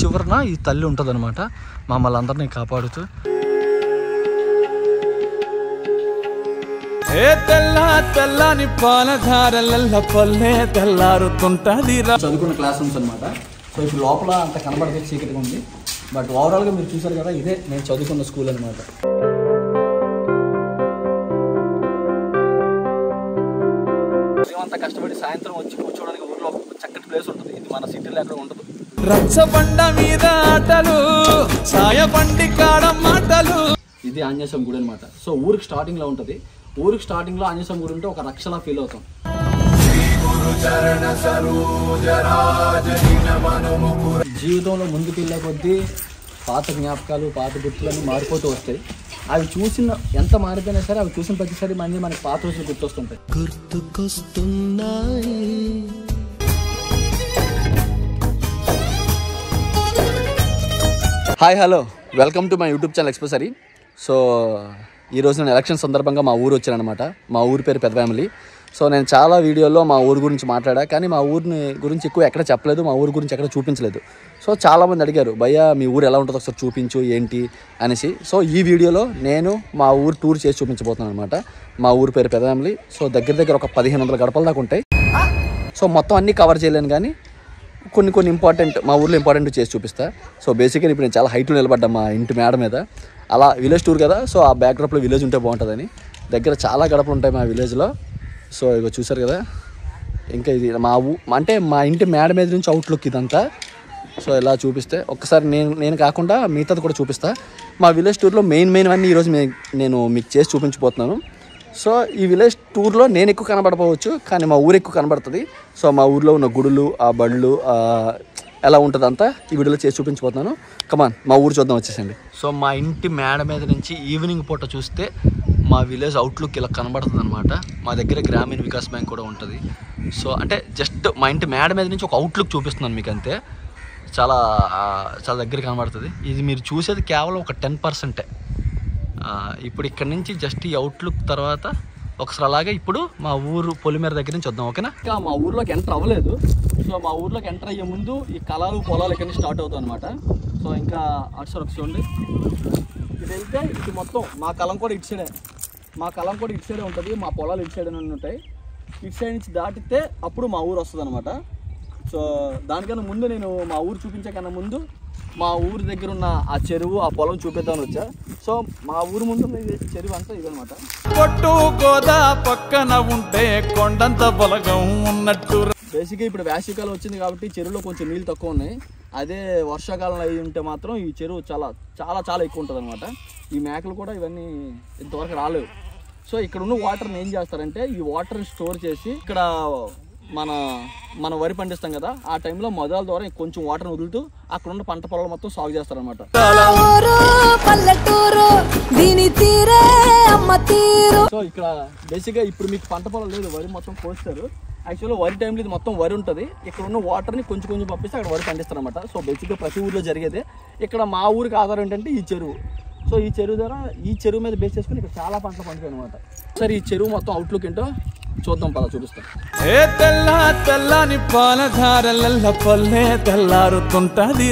చివరన ఈ తల్లి ఉంటుంది అనమాట, మమ్మల్ని అందరినీ కాపాడుతూ. తెల్లని పాలధారల పల్లె తెల్లారుతుంటది. చదువుకున్న క్లాస్ రూమ్స్ అనమాట. సో ఇప్పుడు లోపల అంత కనబడితే చీకటిగా ఉంది, బట్ ఓవరాల్గా మీరు చూసారు కదా, ఇదే నేను చదువుకున్న స్కూల్ అనమాట. అంత కష్టపడి సాయంత్రం వచ్చి కూర్చోడానికి ఊర్లో చక్కటి ప్లేస్ ఉంటుంది. ఇది మన సిటీలో ఎక్కడ ఉండదు. రచ్చబండ మీద ఆటలు, సాయబండి కాడ మాటలు. ఇది ఆంజనేయ స్వామి గుడి అనమాట. సో ఊరికి స్టార్టింగ్ లో ఉంటుంది. ఊరికి స్టార్టింగ్ లో ఆంజనేయ స్వామి గుడి ఉంటే ఒక రక్షలా ఫీల్ అవుతాం. జీవితంలో ముందుకు వెళ్ళే కొద్దీ పాత జ్ఞాపకాలు, పాత గుర్తులన్నీ మారిపోతూ వస్తాయి. అవి చూసిన ఎంత మారిపోయినా సరే, అవి చూసిన ప్రతిసారి మనకి పాత రోజులు గుర్తొస్తుంటాయి. గుర్తుకొస్తున్నాయి. Hi, hello, welcome to my YouTube channel ఎక్స్ప్రెసరీ. సో ఈరోజు నేను ఎలక్షన్ సందర్భంగా మా ఊరు వచ్చానమాట. మా ఊరి పేరు పెద్ద ఫ్యామిలీ. సో నేను చాలా వీడియోల్లో మా ఊరు గురించి మాట్లాడా, కానీ మా ఊరిని గురించి ఎక్కువ ఎక్కడ చెప్పలేదు, మా ఊరు గురించి ఎక్కడ చూపించలేదు. సో చాలామంది అడిగారు, భయ్యా మీ ఊరు ఎలా ఉంటుందో ఒకసారి చూపించు ఏంటి అనేసి. సో ఈ వీడియోలో నేను మా ఊరు టూర్ చేసి చూపించబోతున్నాను అనమాట. మా ఊరు పేరు పెద్ద ఫ్యామిలీ. సో దగ్గర ఒక 1500 గడపల దాకా ఉంటాయి. సో మొత్తం అన్నీ కవర్ చేయలేను, కానీ కొన్ని ఇంపార్టెంట్, మా ఊర్లో ఇంపార్టెంట్ చేసి చూపిస్తా. సో బేసిక్గా ఇప్పుడు నేను చాలా హైట్లో నిలబడ్డా మా ఇంటి మేడ మీద. అలా విలేజ్ టూర్ కదా, సో ఆ బ్యాక్డ్రాప్లో విలేజ్ ఉంటే బాగుంటుందని. దగ్గర చాలా గడపలు ఉంటాయి మా విలేజ్లో. సో ఇక చూసారు కదా, ఇంకా ఇది అంటే మా ఇంటి మేడ మీద నుంచి అవుట్లుక్ ఇదంతా. సో ఇలా చూపిస్తే ఒక్కసారి నేను కాకుండా మిగతాది కూడా చూపిస్తా. మా విలేజ్ టూర్లో మెయిన్ అన్నీ ఈరోజు నేను మీకు చేసి చూపించబోతున్నాను. సో ఈ విలేజ్ టూర్లో నేను ఎక్కువ కనబడపోవచ్చు, కానీ మా ఊరు ఎక్కువ కనబడుతుంది. సో మా ఊర్లో ఉన్న గుడులు, ఆ బళ్ళు ఎలా ఉంటుంది అంతా ఈ వీడియోలో చేసి చూపించబోతున్నాను. కమాన్, మా ఊరు చూద్దాం, వచ్చేసండి. సో మా ఇంటి మేడ మీద నుంచి ఈవినింగ్ పూట చూస్తే మా విలేజ్ అవుట్లుక్ ఇలా కనబడుతుంది అనమాట. మా దగ్గర గ్రామీణ వికాస్ బ్యాంక్ కూడా ఉంటుంది. సో అంటే జస్ట్ మా ఇంటి మేడ మీద నుంచి ఒక అవుట్లుక్ చూపిస్తున్నాను మీకు, అంతే. చాలా దగ్గర కనబడుతుంది. ఇది మీరు చూసేది కేవలం ఒక 10%. ఇప్పుడు ఇక్కడ నుంచి జస్ట్ ఈ అవుట్లుక్ తర్వాత ఒకసారి అలాగే ఇప్పుడు మా ఊరు పొలిమేర దగ్గర నుంచి వద్దాం, ఓకేనా? ఇంకా మా ఊర్లోకి ఎంటర్ అవ్వలేదు. సో మా ఊర్లోకి ఎంటర్ అయ్యే ముందు ఈ కళాలు పొలాలు ఇక్కడ నుంచి స్టార్ట్ అవుతాయి అనమాట. సో ఇంకా అటు సైడ్ ఒక చూడండి, ఇది వెళ్తే ఇది మొత్తం మా కలం కూడా ఇటు సైడే ఉంటుంది. మా పొలాలు ఇటు సైడ్ ఉంటాయి. ఇటు సైడ్ నుంచి దాటితే అప్పుడు మా ఊరు వస్తుంది అనమాట. సో దానికన్నా ముందు నేను మా ఊరు చూపించే కన్నా ముందు మా ఊరి దగ్గర ఉన్న ఆ చెరువు, ఆ పొలం చూపిద్దామని వచ్చా. సో మా ఊరు ముందు చెరువు అంతా ఇదనమాట. పొట్టు గోదా పక్కన ఉంటే కొండంత బలగం ఉన్నట్టు. బేసిక్గా ఇప్పుడు వేసవికాలం వచ్చింది కాబట్టి చెరువులో కొంచెం నీళ్ళు తక్కువ ఉన్నాయి. అదే వర్షాకాలం అయి ఉంటే మాత్రం ఈ చెరువు చాలా ఎక్కువ ఉంటుంది అనమాట. ఈ మేకలు కూడా ఇవన్నీ ఇంతవరకు రాలేవు. సో ఇక్కడ ఉన్న వాటర్ని ఏం చేస్తారంటే, ఈ వాటర్ని స్టోర్ చేసి ఇక్కడ మన వరి పండిస్తాం కదా, ఆ టైంలో మొదల ద్వారా కొంచెం వాటర్ని వదులుతూ అక్కడ ఉన్న పంట పొలాలు మొత్తం సాగు చేస్తారనమాట. సో ఇక్కడ బేసిక్గా ఇప్పుడు మీకు పంట పొలాలు లేదు, వరి మొత్తం కోస్తారు. యాక్చువల్గా వరి టైంలో ఇది మొత్తం వరి ఉంటుంది. ఇక్కడ ఉన్న వాటర్ని కొంచెం పంపిస్తే అక్కడ వరి పండిస్తారనమాట. సో బేసిక్గా ప్రతి ఊర్లో జరిగేదే. ఇక్కడ మా ఊరికి ఆధారం ఏంటంటే ఈ చెరువు. సో ఈ చెరువు ద్వారా, ఈ చెరువు మీద బేస్ చేసుకుని ఇక్కడ చాలా పంటలు పండుతాయి అనమాట. సరే ఈ చెరువు మొత్తం అవుట్లుక్ ఏంటో చూద్దాం, పద చూపిస్తాం. తెల్లని పాలధారల పల్లె తెల్లారుతుంటది.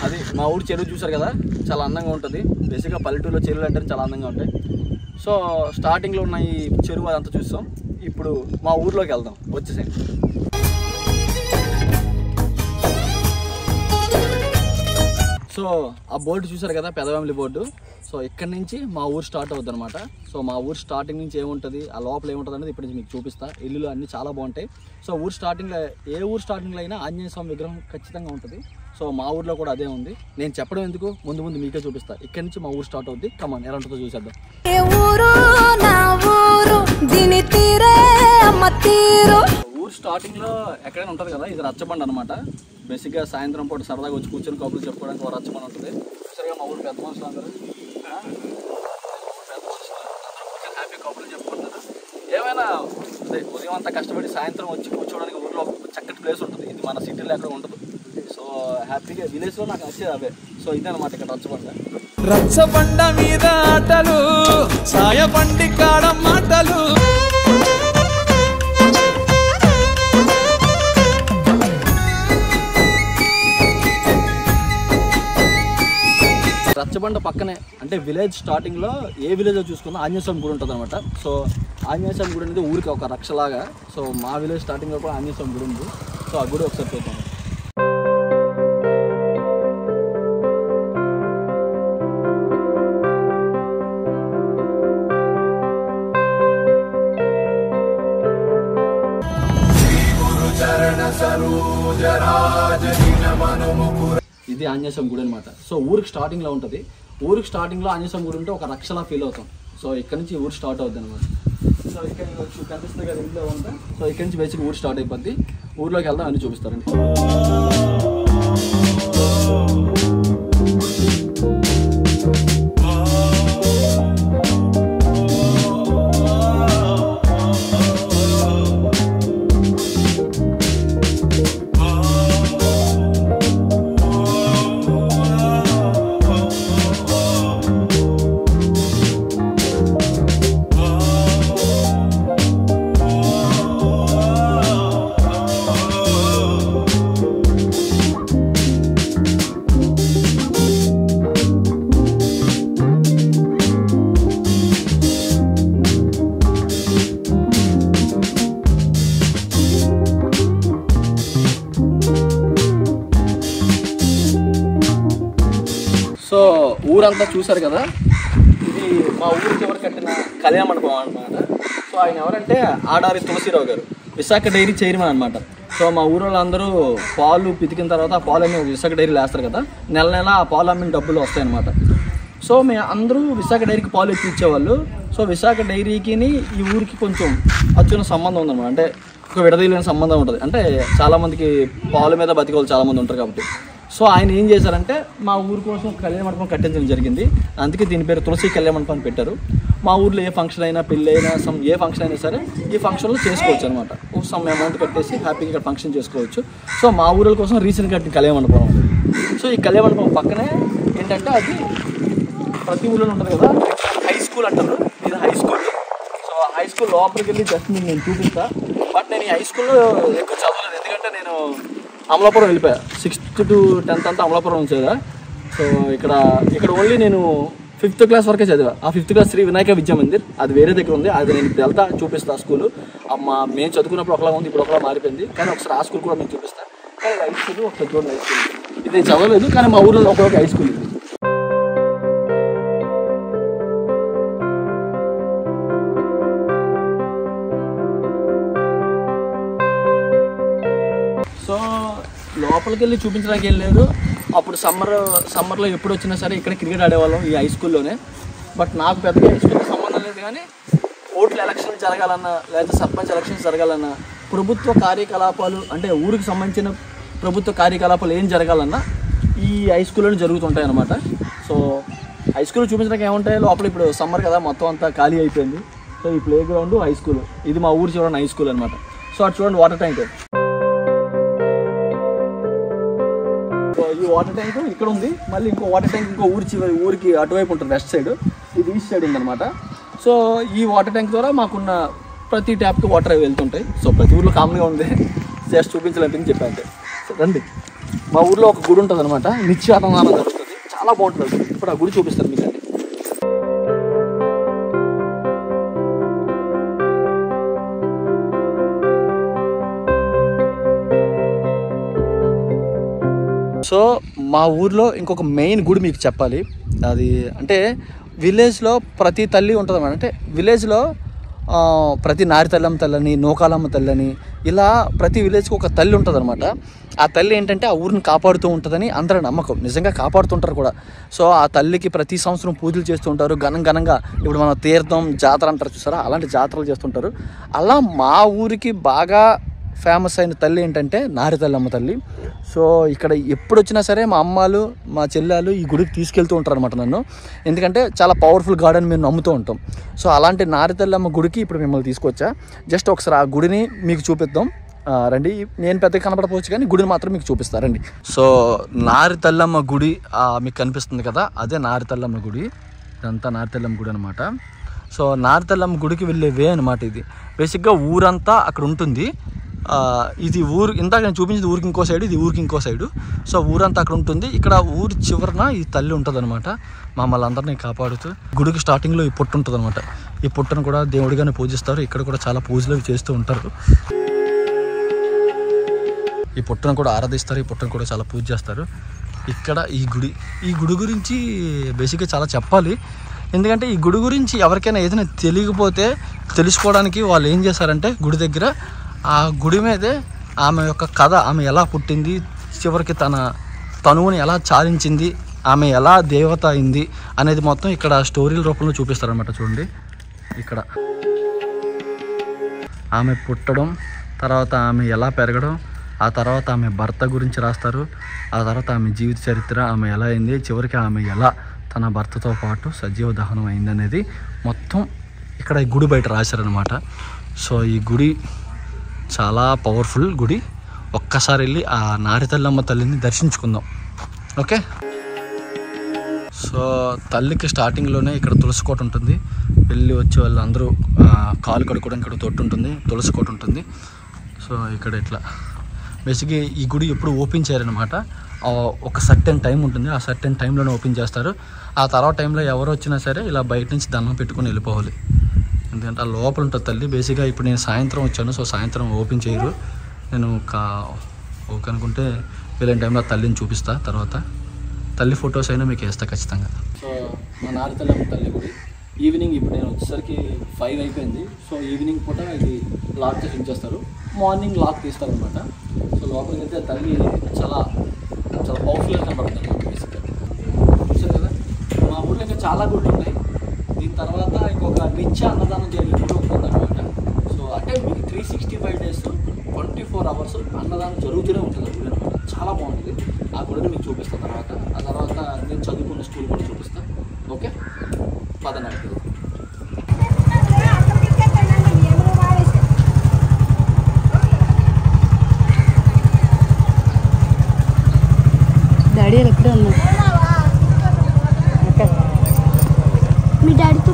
అది మా ఊరు చెరువు చూసారు కదా, చాలా అందంగా ఉంటుంది. బేసిక్గా పల్లెటూరులో చెరువులు అంటే చాలా అందంగా ఉంటాయి. సో స్టార్టింగ్లో ఉన్న ఈ చెరువు అదంతా చూస్తాం. ఇప్పుడు మా ఊర్లోకి వెళ్దాం, వచ్చేసేయండి. సో ఆ బోర్డు చూసారు కదా, పెద్ద ఫ్యామిలీ బోర్డు. సో ఇక్కడ నుంచి మా ఊరు స్టార్ట్ అవుతుంది అనమాట. సో మా ఊరు స్టార్టింగ్ నుంచి ఏముంటుంది, ఆ లోపల ఏముంటుంది అనేది ఇప్పుడు మీకు చూపిస్తా. ఇల్లులు అన్నీ చాలా బాగుంటాయి. సో ఊరు స్టార్టింగ్లో, ఏ ఊరు స్టార్టింగ్లో అయినా ఆంజనేయ స్వామి విగ్రహం ఖచ్చితంగా ఉంటుంది. సో మా ఊర్లో కూడా అదే ఉంది. నేను చెప్పడం ఎందుకు, ముందు మీకే చూపిస్తా. ఇక్కడ నుంచి మా ఊరు స్టార్ట్ అవుద్ది. కమాన్, ఎలా ఉంటుందో చూసేద్దాం. ఊరు స్టార్టింగ్లో ఎక్కడైనా ఉంటుంది కదా, ఇది రచ్చబండ అనమాట. బేసిక్గా సాయంత్రం పూట సరదాగా వచ్చి కూర్చొని కబుర్లు చెప్పుకోవడానికి ఒక రచ్చబండ ఉంటుంది. సరిగా మా ఊరు పెద్ద మనుషులు అందరూ హ్యాపీ కబుర్లు చెప్పుకుంటారు. ఏమైనా ఉదయం అంతా కష్టపడి సాయంత్రం వచ్చి కూర్చోవడానికి ఊర్లో చక్కటి ప్లేస్ ఉంటుంది. ఇది మన సిటీలో ఎక్కడ ఉండదు. సో హ్యాపీగా విలేజ్లో నాకు నచ్చేది అవే. సో ఇదే అనమాట ఇక్కడ రచ్చబండ మీద ఆటలు, సాయబండి కాడ మాటలు. రచ్చబండ పక్కనే అంటే విలేజ్ స్టార్టింగ్లో ఏ విలేజ్ చూసుకున్నా ఆంజనేయ స్వామి గుడి ఉంటుంది అనమాట. సో ఆంజనేయ స్వామి గుడి అనేది ఊరికి ఒక రక్షలాగా. సో మా విలేజ్ స్టార్టింగ్లో కూడా ఆంజనేయ స్వామి గుడి ఉంది. సో ఆ గుడి ఒకసారి చూద్దాం. ఇది ఆంజనేయ స్వామి గుడి అనమాట. సో ఊరికి స్టార్టింగ్లో ఉంటుంది. ఊరికి స్టార్టింగ్లో ఆంజనేయ స్వామి గుడి ఉంటే ఒక రక్షలా ఫీల్ అవుతాం. సో ఇక్కడ నుంచి ఊరు స్టార్ట్ అవుద్ది అనమాట. సో ఇక్కడ కనిపిస్తుంది కదా ఇంట్లో ఉంటా. సో ఇక్కడ నుంచి బేసిక్ ఊరు స్టార్ట్ అయిపోద్ది. ఊర్లోకి వెళ్దాం అన్నీ చూపిస్తారండి. సో ఊరంతా చూసారు కదా. ఇది మా ఊరికి ఎవరు కట్టిన కళ్యాణ మండపం అనమాట. సో ఆయన ఎవరంటే ఆడారి తులసిరావు గారు, విశాఖ డైరీ చైర్మన్ అనమాట. సో మా ఊరిలో అందరూ పాలు పితికిన తర్వాత ఆ పాలు అన్నీ విశాఖ డైరీలు వేస్తారు కదా. నెల నెల ఆ పాలు అమ్మిన డబ్బులు వస్తాయన్నమాట. సో మేము అందరూ విశాఖ డైరీకి పాలు ఎత్తి ఇచ్చేవాళ్ళు. సో విశాఖ డైరీకి ఈ ఊరికి కొంచెం అచ్చున్న సంబంధం ఉందన్నమాట. అంటే ఒక విడదీయలేని సంబంధం ఉంటుంది. అంటే చాలామందికి పాలు మీద బతికోవాలి చాలామంది ఉంటారు కాబట్టి. సో ఆయన ఏం చేశారంటే మా ఊరి కోసం కళ్యాణ మండపం కట్టించడం జరిగింది. అందుకే దీని పేరు తులసి కళ్యాణ మండపం అని పెట్టారు. మా ఊర్లో ఏ ఫంక్షన్ అయినా పెళ్ళి అయినా ఏ ఫంక్షన్ అయినా సరే ఈ ఫంక్షన్లో చేసుకోవచ్చు అనమాట. సమ్ అమౌంట్ కట్టేసి హ్యాపీగా ఇక్కడ ఫంక్షన్ చేసుకోవచ్చు. సో మా ఊరిల కోసం రీసెంట్ కట్టిన కళ్యాణ మండపం. సో ఈ కళ్యాణ మండపం పక్కనే ఏంటంటే అది ప్రతి ఊళ్ళో ఉంటుంది కదా, హై స్కూల్ అంటారు. ఇది high school. So high school లోపలికి వెళ్ళి జస్ట్ నేను చూపిస్తాను. బట్ నేను ఈ హై స్కూల్లో ఎక్కువ చదవలేదు. ఎందుకంటే నేను అమలాపురం వెళ్ళిపోయా. 6th to 10th అంతా అమలాపురం వచ్చేదా. సో ఇక్కడ ఓన్లీ నేను 5th క్లాస్ వరకే చదివా. ఆ 5th క్లాస్ శ్రీ వినాయక విద్యా మందిర్ అది వేరే దగ్గర ఉంది. అది నేను ఇప్పుడు వెళ్తా చూపిస్తా. ఆ స్కూల్ మేము చదువుకున్నప్పుడు ఒకలా ఉంది, ఇప్పుడు ఒకలా మారిపోయింది. కానీ ఒకసారి ఆ స్కూల్ కూడా మేము చూపిస్తాను. కానీ హై స్కూల్ ఒకసారి చూడండి. హై స్కూల్ ఇది చదవలేదు, కానీ మా ఊళ్ళో ఒక హై స్కూల్ ఇది. సో లోపలికి వెళ్ళి చూపించడానికి ఏం లేదు. అప్పుడు సమ్మర్లో ఎప్పుడు వచ్చినా సరే ఇక్కడ క్రికెట్ ఆడేవాళ్ళం ఈ హై స్కూల్లోనే. బట్ నాకు పెద్దగా హై స్కూల్కి సంబంధం లేదు. కానీ ఓట్ల ఎలక్షన్ జరగాలన్నా లేదా సర్పంచ్ ఎలక్షన్స్ జరగాలన్నా ప్రభుత్వ కార్యకలాపాలు అంటే ఊరికి సంబంధించిన ప్రభుత్వ కార్యకలాపాలు ఏం జరగాలన్నా ఈ హై స్కూల్లోనే జరుగుతుంటాయి అన్నమాట. సో హై స్కూల్ చూపించడానికి ఏముంటాయి లోపల. ఇప్పుడు సమ్మర్ కదా మొత్తం అంతా ఖాళీ అయిపోయింది. సో ఈ ప్లే గ్రౌండ్ హై స్కూల్ ఇది మా ఊరు చూడండి హై స్కూల్ అనమాట. సో అటు చూడండి వాటర్ ట్యాంక్. ఈ వాటర్ ట్యాంక్ ఇక్కడ ఉంది. మళ్ళీ ఇంకో వాటర్ ట్యాంక్ ఇంకో ఊరికి అటువైపు ఉంటుంది, వెస్ట్ సైడ్. ఇది ఈస్ట్ సైడ్ ఉందన్నమాట. సో ఈ వాటర్ ట్యాంక్ ద్వారా మాకున్న ప్రతి ట్యాప్కి వాటర్ వెళ్తుంటాయి. సో ప్రతి ఊర్లో కామన్గా ఉంది. జస్ట్ చూపించలేదని చెప్పాను. సో రండి. మా ఊర్లో ఒక గుడి ఉంటుంది అనమాట. నిత్యాన్నదానం జరుగుతుంది, చాలా బాగుంటుంది. ఇప్పుడు ఆ గుడి చూపిస్తాను మీకు. సో మా ఊర్లో ఇంకొక మెయిన్ గుడి మీకు చెప్పాలి. అది అంటే విలేజ్లో ప్రతి తల్లి ఉంటుంది అన్నమాట. అంటే విలేజ్లో ప్రతి నారితల్లమ్మ తల్లని, నూకాలమ్మ తల్లని, ఇలా ప్రతి విలేజ్కి ఒక తల్లి ఉంటుంది అనమాట. ఆ తల్లి ఏంటంటే ఆ ఊరిని కాపాడుతూ ఉంటుందని అందరి నమ్మకం. నిజంగా కాపాడుతుంటారు కూడా. సో ఆ తల్లికి ప్రతి సంవత్సరం పూజలు చేస్తుంటారు ఘనంగా. ఇప్పుడు మన తీర్థం జాతర అంటారు చూసారా, అలాంటి జాతరలు చేస్తుంటారు. అలా మా ఊరికి బాగా ఫేమస్ అయిన తల్లి ఏంటంటే నారితల్లమ్మ తల్లి. సో ఇక్కడ ఎప్పుడు వచ్చినా సరే మా అమ్మాలు మా చెల్లెలు ఈ గుడికి తీసుకెళ్తూ ఉంటారు అనమాట నన్ను. ఎందుకంటే చాలా పవర్ఫుల్ గాడ్ అని మేము నమ్ముతూ ఉంటాం. సో అలాంటి నారితల్లమ్మ గుడికి ఇప్పుడు మిమ్మల్ని తీసుకొచ్చా. జస్ట్ ఒకసారి ఆ గుడిని మీకు చూపిద్దాం రండి. నేను పెద్దగా కనపడపోవచ్చు కానీ గుడిని మాత్రం మీకు చూపిస్తారండి. సో నారితల్లమ్మ గుడి మీకు కనిపిస్తుంది కదా, అదే నారితల్లమ్మ గుడి. ఇదంతా నారితల్లమ్మ గుడి అనమాట. సో నారితల్లమ్మ గుడికి వెళ్ళే వే అనమాట ఇది. బేసిక్గా ఊరంతా అక్కడ ఉంటుంది. ఇది ఊరు ఇందాక నేను చూపించింది ఊరికి ఇంకో సైడు, ఇది ఊరికి ఇంకో సైడు. సో ఊరంతా అక్కడ ఉంటుంది. ఇక్కడ ఊరి చివరన ఈ తల్లి ఉంటుంది అనమాట, మమ్మల్ని అందరినీ కాపాడుతూ. గుడికి స్టార్టింగ్లో ఈ పుట్ట ఉంటుంది అనమాట. ఈ పుట్టను కూడా దేవుడిగానే పూజిస్తారు. ఇక్కడ కూడా చాలా పూజలు చేస్తూ ఉంటారు. ఈ పుట్టను కూడా ఆరాధిస్తారు, ఈ పుట్టను కూడా చాలా పూజ చేస్తారు. ఇక్కడ ఈ గుడి గురించి బేసిక్గా చాలా చెప్పాలి. ఎందుకంటే ఈ గుడి గురించి ఎవరికైనా ఏదైనా తెలియకపోతే తెలుసుకోవడానికి వాళ్ళు ఏం చేశారంటే గుడి దగ్గర ఆ గుడి మీదే ఆమె యొక్క కథ, ఆమె ఎలా పుట్టింది, చివరికి తన తనువుని ఎలా చాలించింది, ఆమె ఎలా దేవత అయింది అనేది మొత్తం ఇక్కడ స్టోరీల రూపంలో చూపిస్తారనమాట. చూడండి ఇక్కడ ఆమె పుట్టడం, తర్వాత ఆమె ఎలా పెరగడం, ఆ తర్వాత ఆమె భర్త గురించి రాస్తారు, ఆ తర్వాత ఆమె జీవిత చరిత్ర, ఆమె ఎలా అయింది, చివరికి ఆమె ఎలా తన భర్తతో పాటు సజీవ దహనం అయింది అనేది మొత్తం ఇక్కడ ఈ గుడి బయట రాశారనమాట. సో ఈ గుడి చాలా పవర్ఫుల్ గుడి. ఒక్కసారి వెళ్ళి ఆ నారితల్లమ్మ తల్లిని దర్శించుకుందాం. ఓకే. సో తల్లికి స్టార్టింగ్లోనే ఇక్కడ తులసి కోట ఉంటుంది. వెళ్ళి వచ్చే వాళ్ళు అందరూ కాలు కడుక్కోవడానికి ఇక్కడ తొట్టు ఉంటుంది, తులసి కోట ఉంటుంది. సో ఇక్కడ ఇట్లా బేసిక్గా ఈ గుడి ఎప్పుడు ఓపెన్ చేయారనమాట. ఒక సర్టెన్ టైం ఉంటుంది, ఆ సర్టెన్ టైంలోనే ఓపెన్ చేస్తారు. ఆ తర్వాత టైంలో ఎవరు వచ్చినా సరే ఇలా బయట నుంచి దండం పెట్టుకొని వెళ్ళిపోవాలి. ఎందుకంటే ఆ లోపల ఉంటుంది తల్లి. బేసిక్గా ఇప్పుడు నేను సాయంత్రం వచ్చాను, సో సాయంత్రం ఓపెన్ చేయరు. నేను ఓకే అనుకుంటే వీలైన టైంలో తల్లిని చూపిస్తా. తర్వాత తల్లి ఫొటోస్ అయినా మీకు వేస్తా ఖచ్చితంగా. సో మా నారితల్లమ్మ తల్లి గుడి ఈవినింగ్, ఇప్పుడు నేను వచ్చేసరికి 5 అయిపోయింది. సో ఈవినింగ్ పూట ఇది లాక్ చేసి ఉంచేస్తారు, మార్నింగ్ లాక్ తీస్తారనమాట. సో లోపలికి వెళ్తే తల్లి చాలా చాలా పవర్ఫుల్గా కనబడుతుంది బేసిక్గా. చూసారు కదా, మా ఊళ్ళో ఇంకా చాలా గుళ్ళు ఉన్నాయి. దీని తర్వాత ఇంకొక నిత్య అన్నదానం జరిగే గుడి ఉంటుందన్నమాట. సో అంటే మీకు 365 days 24 hours అన్నదానం జరుగుతూనే ఉంటుంది ఆ గుడి అనమాట. చాలా బాగుంటుంది. ఆ గుడిని మీకు చూపిస్తాను తర్వాత. ఆ తర్వాత నేను చదువుకున్న స్కూల్ కూడా చూపిస్తాను. ఓకే, పదనాడు డాడీ ఎక్కడ ఉన్నా మీ డాడీతో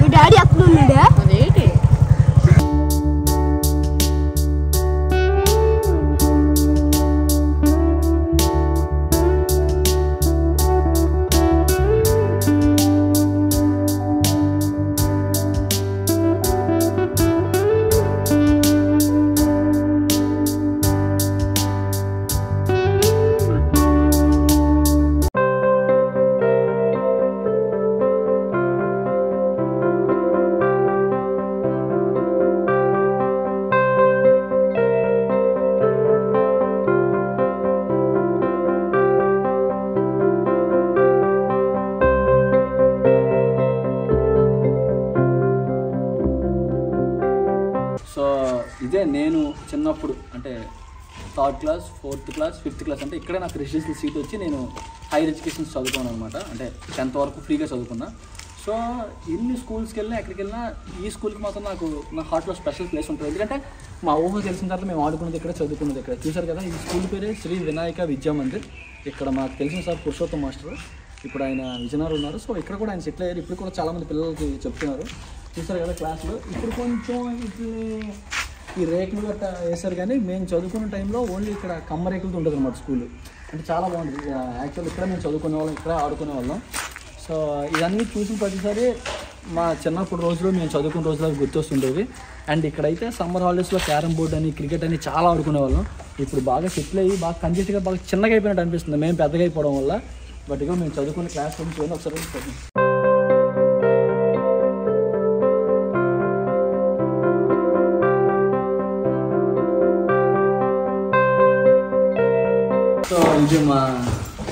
మీ డాడీ అక్కడ ఉన్నాడా? అదేంటి ఇదే నేను చిన్నప్పుడు అంటే 3rd class 4th class 5th class అంటే ఇక్కడే నాకు రెసిడెన్షియల్ సీట్ వచ్చి నేను హైయర్ ఎడ్యుకేషన్ చదువుకున్నాను అనమాట. అంటే 10th వరకు ఫ్రీగా చదువుకున్నా. సో ఎన్ని స్కూల్స్కి వెళ్ళినా ఎక్కడికి వెళ్ళినా ఈ స్కూల్కి మాత్రం నా హార్ట్లో స్పెషల్ ప్లేస్ ఉంటుంది. ఎందుకంటే మా ఊహ తెలిసిన తర్వాత మేము ఆడుకున్నది ఇక్కడ, చదువుకున్నది ఇక్కడ. చూసారు కదా, ఈ స్కూల్ పేరే శ్రీ వినాయక విద్యా మందిర్. ఇక్కడ మాకు తెలిసిన సార్ పురుషోత్తమ్ మాస్టర్, ఇప్పుడు ఆయన విజయనగరం ఉన్నారు. సో ఇక్కడ కూడా ఆయన సెటిల్ అయ్యారు. ఇప్పుడు కూడా చాలామంది పిల్లలకి చెప్తున్నారు. చూసారు కదా క్లాస్లో. ఇప్పుడు కొంచెం ఈ రేకులు గట్ట వేశారు, కానీ మేము చదువుకున్న టైంలో ఓన్లీ ఇక్కడ కమ్మ రేకులతో ఉంటుంది అనమాట స్కూల్. అంటే చాలా బాగుంటుంది. యాక్చువల్ ఇక్కడ మేము చదువుకునే వాళ్ళం, ఇక్కడ ఆడుకునే వాళ్ళం. సో ఇవన్నీ చూసిన ప్రతిసారి మా చిన్నప్పుడు రోజులు మేము చదువుకున్న రోజులు గుర్తొస్తుండేవి. అండ్ ఇక్కడైతే సమ్మర్ హాలిడేస్లో క్యారమ్ బోర్డ్ అని, క్రికెట్ అని చాలా ఆడుకునే వాళ్ళం. ఇప్పుడు బాగా సెటిల్ అయ్యి బాగా కంజెస్ట్గా బాగా చిన్నగా అయిపోయినట్టు అనిపిస్తుంది మేము పెద్దగా అయిపోవడం వల్ల. బట్ ఇక మేము చదువుకున్న క్లాస్ రూమ్స్ చూడండి ఒకసారి. సో ఇది మా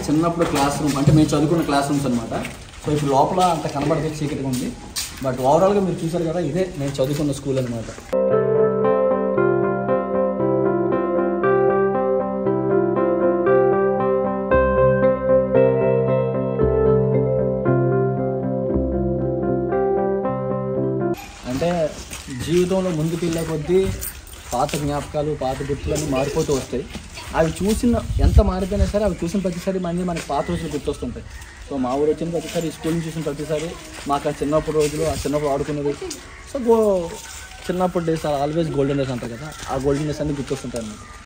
చిన్నప్పుడు క్లాస్ రూమ్, అంటే మేము చదువుకున్న క్లాస్ రూమ్స్ అనమాట. సో ఇప్పుడు లోపల అంత కనబడితే చీకటిగా ఉంది. బట్ ఓవరాల్గా మీరు చూసారు కదా, ఇదే నేను చదువుకున్న స్కూల్ అనమాట. అంటే జీవితంలో ముందుకు వెళ్ళే కొద్దీ పాత జ్ఞాపకాలు, పాత గుర్తులన్నీ మారిపోతూ వస్తాయి. అవి చూసిన ఎంత మారిపోయినా సరే అవి చూసిన ప్రతిసారి మనకి పాత రోజులు గుర్తొస్తుంటాయి. సో మా ఊరు వచ్చిన ప్రతిసారి స్కూల్ నుంచి చూసిన ప్రతిసారి మాకు ఆ చిన్నప్పుడు రోజులు ఆ చిన్నప్పుడు ఆడుకున్నది సో చిన్నప్పుడు డేస్ ఆల్వేస్ గోల్డెన్ డేస్ అంటారు కదా, ఆ గోల్డెన్ డేస్ అన్ని గుర్తొస్తుంటాయి అన్నమాట.